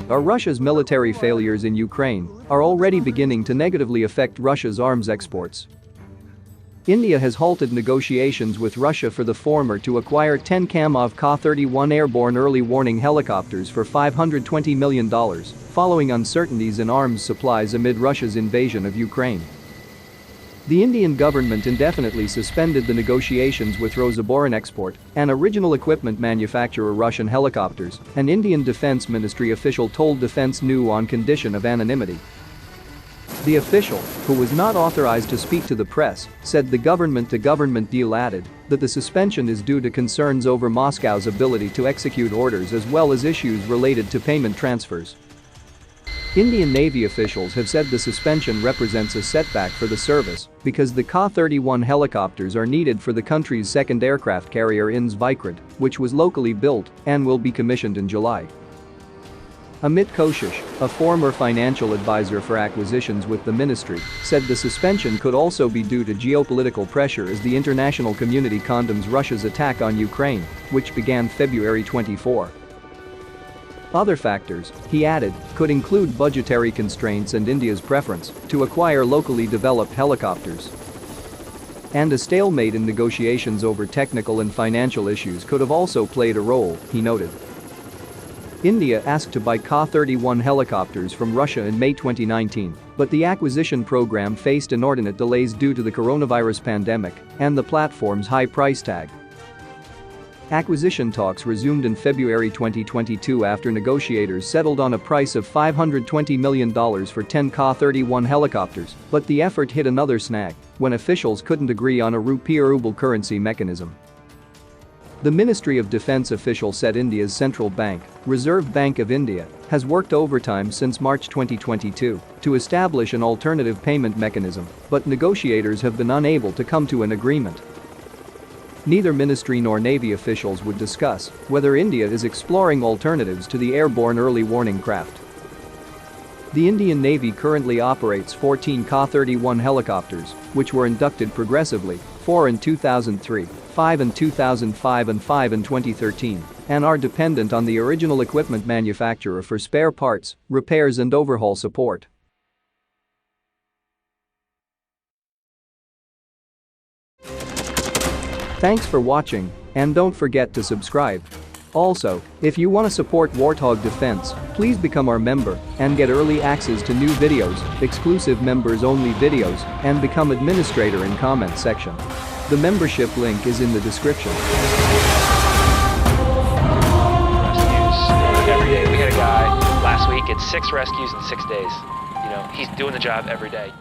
Are Russia's military failures in Ukraine are already beginning to negatively affect Russia's arms exports. India has halted negotiations with Russia for the former to acquire 10 Kamov Ka-31 airborne early warning helicopters for $520 million, following uncertainties in arms supplies amid Russia's invasion of Ukraine. The Indian government indefinitely suspended the negotiations with Rosaboronexport, an original equipment manufacturer Russian helicopters, an Indian Defense Ministry official told Defense News on condition of anonymity. The official, who was not authorized to speak to the press, said the government-to-government deal added that the suspension is due to concerns over Moscow's ability to execute orders as well as issues related to payment transfers. Indian Navy officials have said the suspension represents a setback for the service because the Ka-31 helicopters are needed for the country's second aircraft carrier INS Vikrant, which was locally built and will be commissioned in July. Amit Koshish, a former financial advisor for acquisitions with the ministry, said the suspension could also be due to geopolitical pressure as the international community condemns Russia's attack on Ukraine, which began February 24. Other factors, he added, could include budgetary constraints and India's preference to acquire locally developed helicopters. And a stalemate in negotiations over technical and financial issues could have also played a role, he noted. India asked to buy Ka-31 helicopters from Russia in May 2019, but the acquisition program faced inordinate delays due to the coronavirus pandemic and the platform's high price tag. Acquisition talks resumed in February 2022 after negotiators settled on a price of $520 million for 10 Ka-31 helicopters, but the effort hit another snag when officials couldn't agree on a rupee-ruble currency mechanism. The Ministry of Defense official said India's central bank, Reserve Bank of India, has worked overtime since March 2022 to establish an alternative payment mechanism, but negotiators have been unable to come to an agreement. Neither ministry nor Navy officials would discuss whether India is exploring alternatives to the airborne early warning craft. The Indian Navy currently operates 14 Ka-31 helicopters, which were inducted progressively, 4 in 2003, 5 in 2005 and 5 in 2013, and are dependent on the original equipment manufacturer for spare parts, repairs and overhaul support. Thanks for watching, and don't forget to subscribe. Also, if you want to support Warthog Defense, please become our member and get early access to new videos, exclusive members-only videos, and become administrator in comment section. The membership link is in the description. Rescues every day. We had a guy last week at 6 rescues in 6 days. He's doing the job every day.